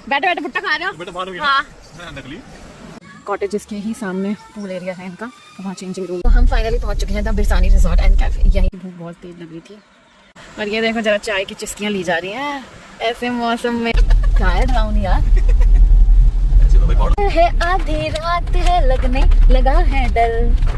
बैठे बैठे भुट्टा खा रहे हो? बेटा मारोगे? हाँ। नकली कॉटेजेस के ही सामने पूल एरिया है इनका, वहाँ चेंजिंग रूम। तो हम फाइनली पहुंच चुके हैं द बिरसानी रिजॉर्ट एंड कैफे। यही भूख बहुत तेज लग रही थी और ये देखो जरा चाय की चुस्कियाँ ली जा रही हैं ऐसे मौसम में। क्या है ड्राउन यार है, आधी रात है लगने लगा है डर।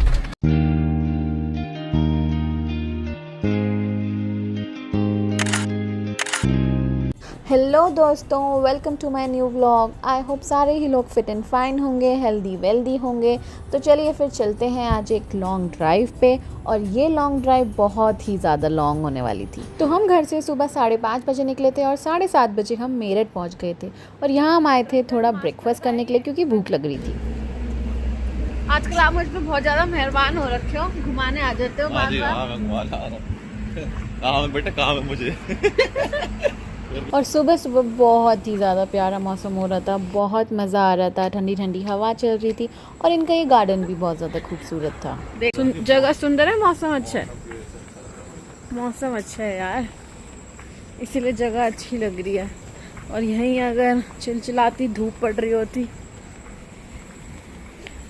हेलो दोस्तों, welcome to my new vlog. I hope सारे ही लोग फिट एंड फाइन होंगे, हेल्दी वेल्दी होंगे। तो चलिए फिर चलते हैं आज एक लॉन्ग ड्राइव पे। और ये लॉन्ग ड्राइव बहुत ही ज़्यादा लॉन्ग होने वाली थी। तो हम घर से सुबह 5:30 बजे निकले थे और 7:30 बजे हम मेरठ पहुंच गए थे। और यहाँ हम आए थे थोड़ा ब्रेकफास्ट करने के लिए क्योंकि भूख लग रही थी। आजकल आप मुझ पर बहुत ज़्यादा मेहरबान हो रखे हो, घुमाने आ जाते हो बार बार। बेटा काम है मुझे। और सुबह सुबह बहुत ही ज़्यादा प्यारा मौसम हो रहा था, बहुत मज़ा आ रहा था, ठंडी ठंडी हवा चल रही थी और इनका ये गार्डन भी बहुत ज़्यादा खूबसूरत था। जगह सुंदर है, मौसम अच्छा है, मौसम अच्छा है यार, इसीलिए जगह अच्छी लग रही है। और यहीं अगर चिलचिलाती धूप पड़ रही होती,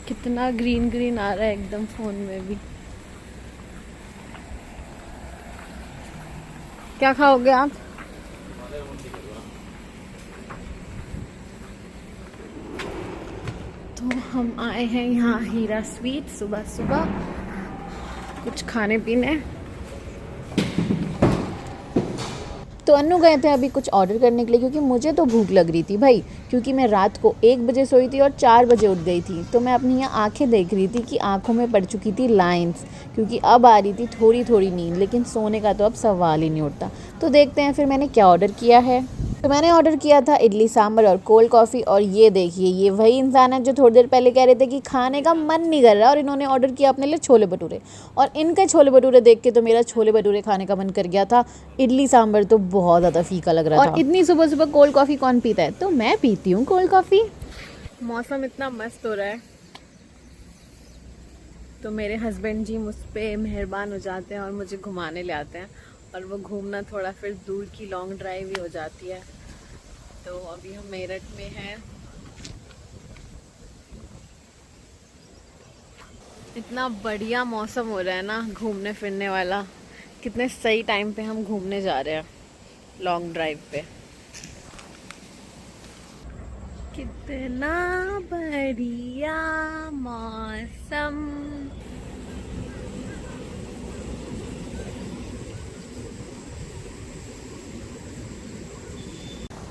कितना ग्रीन ग्रीन आ रहा है एकदम फ़ोन में भी। क्या खाओगे आप? तो हम आए हैं यहाँ हीरा स्वीट सुबह सुबह कुछ खाने पीने। तो अन्नू गए थे अभी कुछ ऑर्डर करने के लिए क्योंकि मुझे तो भूख लग रही थी भाई, क्योंकि मैं रात को 1 बजे सोई थी और 4 बजे उठ गई थी। तो मैं अपनी यहाँ आंखें देख रही थी कि आंखों में पड़ चुकी थी लाइंस, क्योंकि अब आ रही थी थोड़ी थोड़ी नींद, लेकिन सोने का तो अब सवाल ही नहीं उठता। तो देखते हैं फिर मैंने क्या ऑर्डर किया है। तो मैंने ऑर्डर किया था इडली सांभर और कोल्ड कॉफ़ी। और ये देखिए, ये वही इंसान है जो थोड़ी देर पहले कह रहे थे कि खाने का मन नहीं कर रहा और इन्होंने ऑर्डर किया अपने लिए छोले भटूरे। और इनके छोले भटूरे देख के तो मेरा छोले भटूरे खाने का मन कर गया था। इडली सांभर तो बहुत ज़्यादा फीका लग रहा था। और इतनी सुबह सुबह कोल्ड कॉफ़ी कौन पीता है, तो मैं पीती हूँ कोल्ड कॉफ़ी। मौसम इतना मस्त हो रहा है तो मेरे हस्बैंड जी मुझ पर मेहरबान हो जाते हैं और मुझे घुमाने ले आते हैं। और वो घूमना थोड़ा फिर दूर की लॉन्ग ड्राइव ही हो जाती है। तो अभी हम मेरठ में हैं। इतना बढ़िया मौसम हो रहा है ना घूमने फिरने वाला। कितने सही टाइम पे हम घूमने जा रहे हैं लॉन्ग ड्राइव पे। कितना बढ़िया मौसम।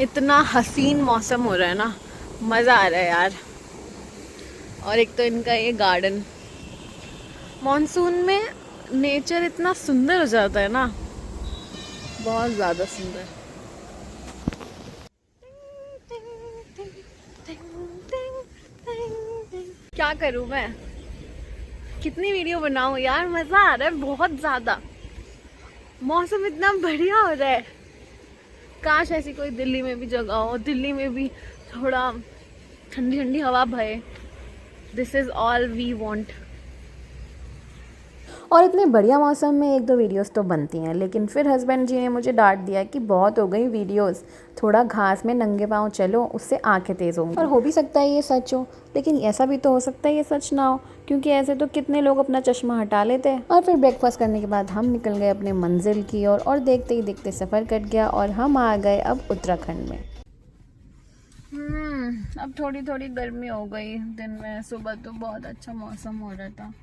इतना हसीन मौसम हो रहा है ना, मज़ा आ रहा है यार। और एक तो इनका ये गार्डन, मॉनसून में नेचर इतना सुंदर हो जाता है ना, बहुत ज़्यादा सुंदर। क्या करूँ मैं, कितनी वीडियो बनाऊँ यार, मज़ा आ रहा है बहुत ज़्यादा। मौसम इतना बढ़िया हो रहा है, काश ऐसी कोई दिल्ली में भी जगह हो, दिल्ली में भी थोड़ा ठंडी ठंडी हवा बहे। This is all we want. और इतने बढ़िया मौसम में 1-2 वीडियोस तो बनती हैं, लेकिन फिर हस्बैंड जी ने मुझे डांट दिया कि बहुत हो गई वीडियोस, थोड़ा घास में नंगे पाँव चलो, उससे आंखें तेज़ होंगी। और हो भी सकता है ये सच हो, लेकिन ऐसा भी तो हो सकता है ये सच ना हो, क्योंकि ऐसे तो कितने लोग अपना चश्मा हटा लेते हैं। और फिर ब्रेकफास्ट करने के बाद हम निकल गए अपने मंजिल की ओर और देखते ही देखते सफ़र कट गया और हम आ गए अब उत्तराखंड में। अब थोड़ी थोड़ी गर्मी हो गई दिन में, सुबह तो बहुत अच्छा मौसम हो रहा था।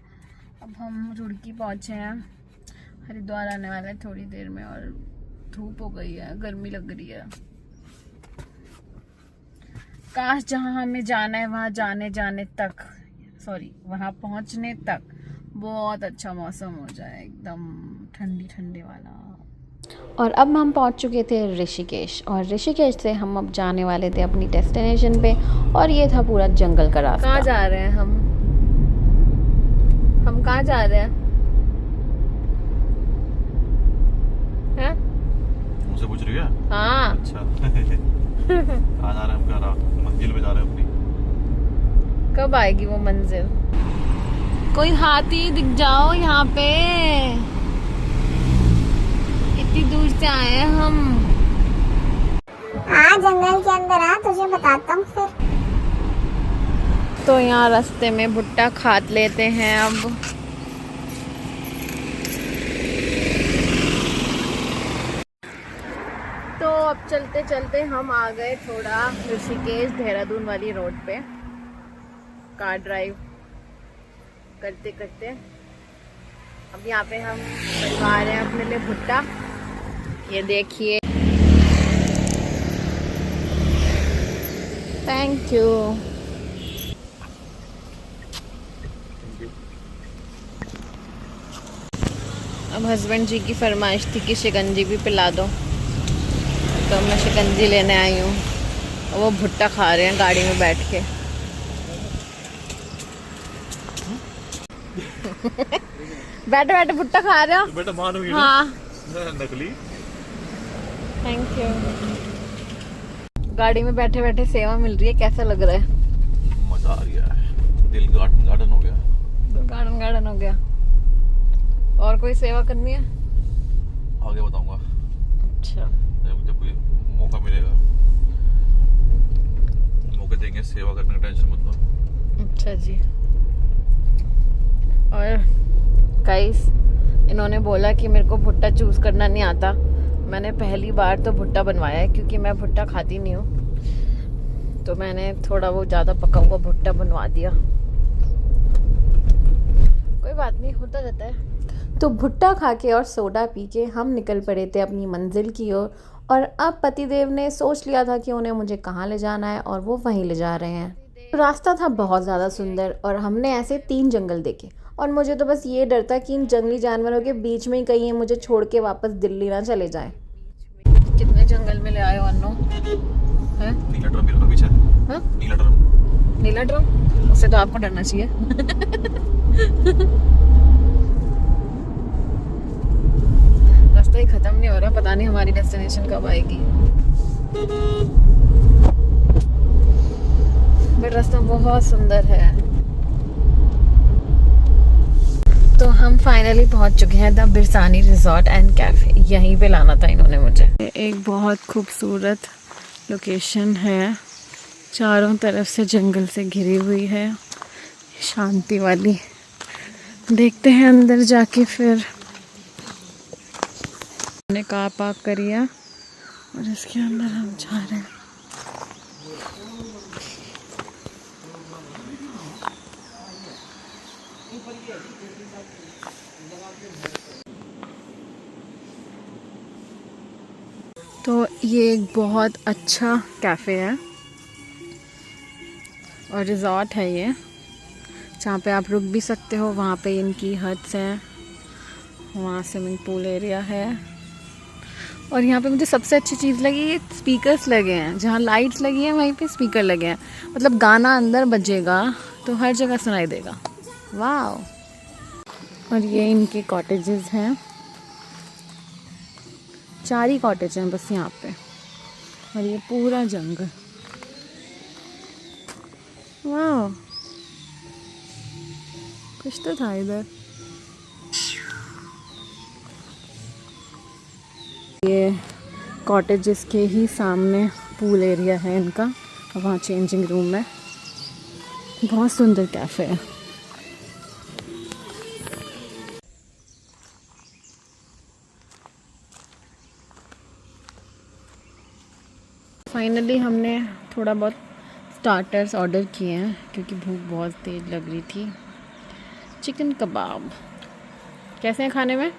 अब हम रुड़की पहुँचे हैं, हरिद्वार आने वाले हैं थोड़ी देर में और धूप हो गई है, गर्मी लग रही है। काश जहाँ हमें जाना है वहाँ पहुँचने तक बहुत अच्छा मौसम हो जाए, एकदम ठंडी ठंडी वाला। और अब हम पहुँच चुके थे ऋषिकेश, और ऋषिकेश से हम अब जाने वाले थे अपनी डेस्टिनेशन पे। और ये था पूरा जंगल का रास्ता। कहाँ जा रहे हैं हम कहाँ जा रहे हैं? हैं? मुझसे पूछ रही है? हाँ। अच्छा। कहाँ जा रहे हैं हम? मंजिल पे जा रहे हैं अपनी। कब आएगी वो मंजिल? कोई हाथी दिख जाओ यहाँ पे, इतनी दूर से आए हैं हम। जंगल के अंदर आ, तुझे बताता हूँ फिर। तो यहाँ रास्ते में भुट्टा खात लेते हैं अब। तो अब चलते चलते हम आ गए थोड़ा ऋषिकेश देहरादून वाली रोड पे, कार ड्राइव करते करते। अब यहाँ पे हम बनवा रहे हैं अपने लिए भुट्टा, ये देखिए। Thank you. अब हस्बैंड जी की फरमाइश थी कि शिकंजी भी पिला दो, तो मैं शिकंजी लेने आई हूँ। वो भुट्टा खा रहे हैं गाड़ी में बैठ के। बैठे बैठे भुट्टा खा रहे हो? बेटा मानोगी ना? हाँ। नकली। Thank you. गाड़ी में बैठे बैठे सेवा मिल रही है, कैसा लग रहा है? मजा आ रहा है, दिल गार्डन गार्डन हो गया। गार्डन गार्डन हो गया। और कोई सेवा करनी है? आगे बताऊंगा अच्छा, जब कोई मौका मिलेगा। मौके देंगे, सेवा करने का टेंशन मत लो। अच्छा जी। और गाइस, इन्होंने बोला कि मेरे को भुट्टा चूज़ करना नहीं आता। मैंने पहली बार तो भुट्टा बनवाया है, क्योंकि मैं भुट्टा खाती नहीं हूँ, तो मैंने थोड़ा वो ज़्यादा पका हुआ भुट्टा बनवा दिया। कोई बात नहीं, होता रहता है। तो भुट्टा खा के और सोडा पी के हम निकल पड़े थे अपनी मंजिल की ओर। और अब पतिदेव ने सोच लिया था कि उन्हें मुझे कहाँ ले जाना है, और वो वहीं ले जा रहे हैं। रास्ता था बहुत ज़्यादा सुंदर, और हमने ऐसे 3 जंगल देखे, और मुझे तो बस ये डर था कि इन जंगली जानवरों के बीच में ही कहीं ये मुझे छोड़ के वापस दिल्ली ना चले जाएं। कितने जंगल में ले आए हो अन्नो? हैं? नीला ड्रम मेरे पीछे। हाँ? नीला ड्रम। नीला ड्रम? उससे तो आपको डरना चाहिए। रास्ता ही खत्म नहीं हो रहा, पता नहीं हमारी डेस्टिनेशन कब आएगी। बट रास्ता बहुत सुंदर है। तो हम फाइनली पहुंच चुके हैं द बिरसानी रिजॉर्ट एंड कैफे। यहीं पे लाना था इन्होंने मुझे। एक बहुत खूबसूरत लोकेशन है, चारों तरफ से जंगल से घिरी हुई है, शांति वाली। देखते हैं अंदर जाके। फिर हमने कार पार्क करिया और इसके अंदर हम जा रहे हैं। तो ये एक बहुत अच्छा कैफ़े है और रिज़ॉर्ट है ये, जहाँ पे आप रुक भी सकते हो। वहाँ पे इनकी हट्स हैं, वहाँ स्विमिंग पूल एरिया है। और यहाँ पे मुझे सबसे अच्छी चीज़ लगी, ये स्पीकर्स लगे हैं। जहाँ लाइट्स लगी हैं वहीं पे स्पीकर लगे हैं, मतलब गाना अंदर बजेगा तो हर जगह सुनाई देगा। वाह। और ये इनके कॉटेजेस हैं, 4 ही कॉटेज हैं बस यहाँ पे, और ये पूरा जंगल। वाह, कुछ तो था इधर। ये कॉटेजेस के ही सामने पूल एरिया है इनका, और वहाँ चेंजिंग रूम है। बहुत सुंदर कैफ़े है। फाइनली हमने थोड़ा बहुत स्टार्टर्स ऑर्डर किए हैं, क्योंकि भूख बहुत तेज़ लग रही थी। चिकन कबाब कैसे हैं खाने में?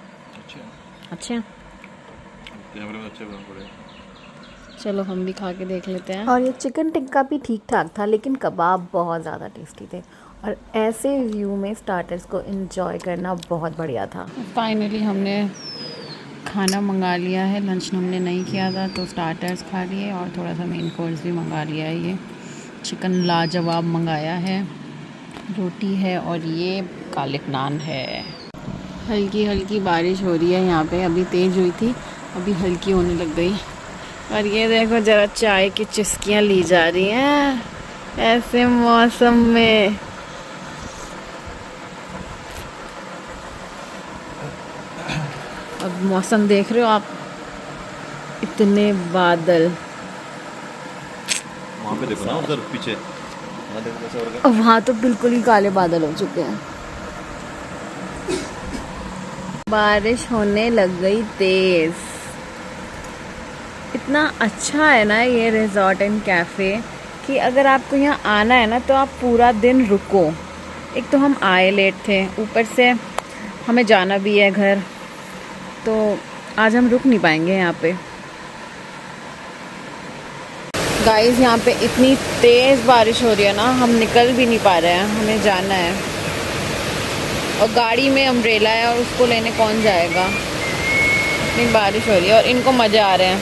अच्छे हैं। कैमरे में अच्छे बन पड़े। चलो हम भी खा के देख लेते हैं। और ये चिकन टिक्का भी ठीक ठाक था, लेकिन कबाब बहुत ज़्यादा टेस्टी थे, और ऐसे व्यू में स्टार्टर्स को एंजॉय करना बहुत बढ़िया था। फाइनली हमने खाना मंगा लिया है। लंच हमने नहीं किया था, तो स्टार्टर्स खा लिए और थोड़ा सा मेन कोर्स भी मंगा लिया है। ये चिकन लाजवाब मंगाया है, रोटी है, और ये कालिक नान है। हल्की हल्की बारिश हो रही है यहाँ पे, अभी तेज़ हुई थी, अभी हल्की होने लग गई। और ये देखो ज़रा चाय की चुस्कियाँ ली जा रही हैं ऐसे मौसम में। अब मौसम देख रहे हो आप, इतने बादल, वहाँ पे देखो ना उधर पीछे, वहाँ देखो कैसे हो रहा और वहाँ तो बिल्कुल ही काले बादल हो चुके हैं। बारिश होने लग गई तेज। इतना अच्छा है ना ये रिजॉर्ट एंड कैफ़े कि अगर आपको यहाँ आना है ना तो आप पूरा दिन रुको। एक तो हम आए लेट थे, ऊपर से हमें जाना भी है घर, तो आज हम रुक नहीं पाएंगे यहाँ पे। गाइस यहाँ पे इतनी तेज़ बारिश हो रही है ना, हम निकल भी नहीं पा रहे हैं, हमें जाना है। और गाड़ी में अम्ब्रेला है और उसको लेने कौन जाएगा, इतनी बारिश हो रही है और इनको मज़े आ रहे हैं।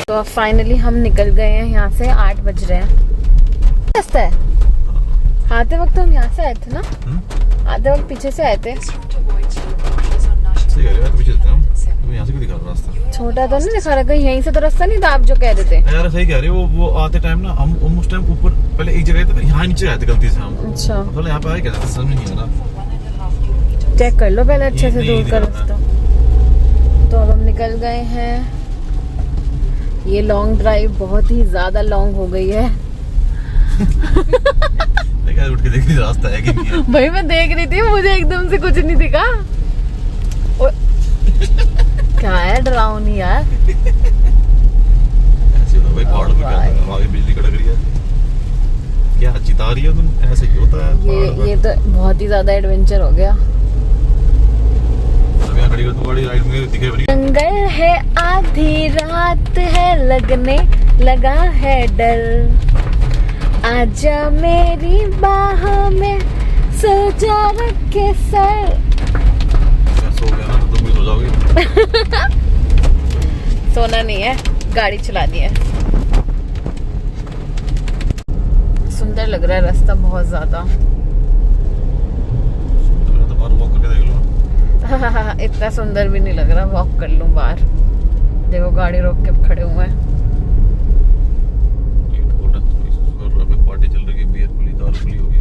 तो फाइनली हम निकल गए हैं यहाँ से, 8 बज रहे हैं। रास्ता है, आते वक्त हम यहाँ से आए थे ना, आते वक्त पीछे से आए थे। सही कह रहे हो, पीछे चलते हैं हम, यहाँ से भी दिखा रहा रास्ता। छोटा तो नहीं दिखा रहा, कहीं यहीं से तो रास्ता नहीं था आप जो कह रहे थे। यार सही कह रहे हो, वो आते टाइम ना हम उस टाइम ऊपर पहले एक जगह थे, यहाँ नीचे आए थे गलती से हम। अच्छा, मतलब यहाँ पे आए कैसे समझ नहीं आ रहा। चेक कर लो पहले अच्छे से दूर का रास्ता। तो अब हम निकल गए हैं। ये लॉन्ग ड्राइव बहुत ही ज्यादा लॉन्ग हो गई है। उठ के देख रास्ता है कि नहीं है। भाई मैं देख रही थी, मुझे एकदम से कुछ नहीं दिखा। क्या है डरावनी यार। ऐसे होता है भाई, पहाड़ पे क्या आगे बिजली कड़क रही है, क्या चिता रही है तुम, ऐसे ही होता है। ये तो बहुत ही ज्यादा एडवेंचर हो गया। जंगल है, आधी रात है, लगने लगा है डर, आजा मेरी बाहों में, सो जा रखे सर। सो गया ना तो तुम भी सो जाओगे। सोना नहीं है, गाड़ी चलानी है। सुंदर लग रहा है रास्ता बहुत ज्यादा। तो बाहर वॉक करके देख लो। इतना सुंदर भी नहीं लग रहा, वॉक कर लूं बाहर। देखो गाड़ी रोक के खड़े हुए हैं। पार्टी चल रही है, बियर खुली, दारू खुली होगी।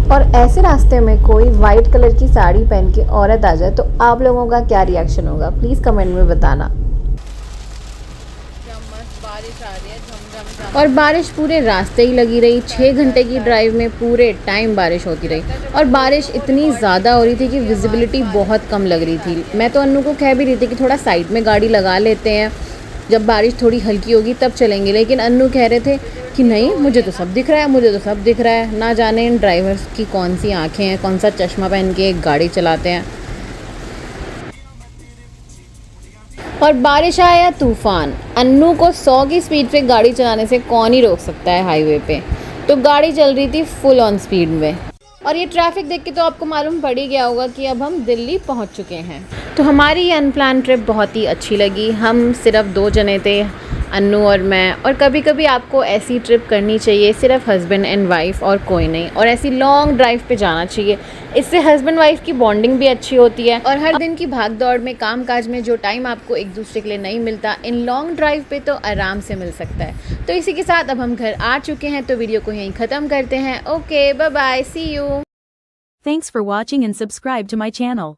और ऐसे रास्ते में कोई वाइट कलर की साड़ी पहन के औरत आ जाए तो आप लोगों का क्या रिएक्शन होगा, प्लीज कमेंट में बताना। बारिश आ रही है, झम और बारिश पूरे रास्ते ही लगी रही। 6 घंटे की ड्राइव में पूरे टाइम बारिश होती रही और बारिश इतनी ज़्यादा हो रही थी कि विजिबिलिटी बहुत कम लग रही थी। मैं तो अन्नू को कह भी रही थी कि थोड़ा साइड में गाड़ी लगा लेते हैं, जब बारिश थोड़ी हल्की होगी तब चलेंगे, लेकिन अन्नू कह रहे थे कि नहीं मुझे तो सब दिख रहा है, मुझे तो सब दिख रहा है। ना जाने इन ड्राइवर्स की कौन सी आँखें हैं, कौन सा चश्मा पहन के गाड़ी चलाते हैं। और बारिश आया या तूफान, अन्नू को 100 की स्पीड पे गाड़ी चलाने से कौन ही रोक सकता है हाईवे पे। तो गाड़ी चल रही थी फुल ऑन स्पीड में। और ये ट्रैफिक देख के तो आपको मालूम पड़ ही गया होगा कि अब हम दिल्ली पहुंच चुके हैं। तो हमारी ये अनप्लान ट्रिप बहुत ही अच्छी लगी। हम सिर्फ 2 जने थे, अन्नू और मैं। और कभी कभी आपको ऐसी ट्रिप करनी चाहिए, सिर्फ हस्बैंड एंड वाइफ और कोई नहीं, और ऐसी लॉन्ग ड्राइव पे जाना चाहिए। इससे हस्बैंड वाइफ की बॉन्डिंग भी अच्छी होती है और हर दिन की भाग दौड़ में, काम काज में जो टाइम आपको एक दूसरे के लिए नहीं मिलता, इन लॉन्ग ड्राइव पे तो आराम से मिल सकता है। तो इसी के साथ अब हम घर आ चुके हैं, तो वीडियो को यहीं ख़त्म करते हैं। Okay, bye bye, see you. Thanks for watching and subscribe to my channel.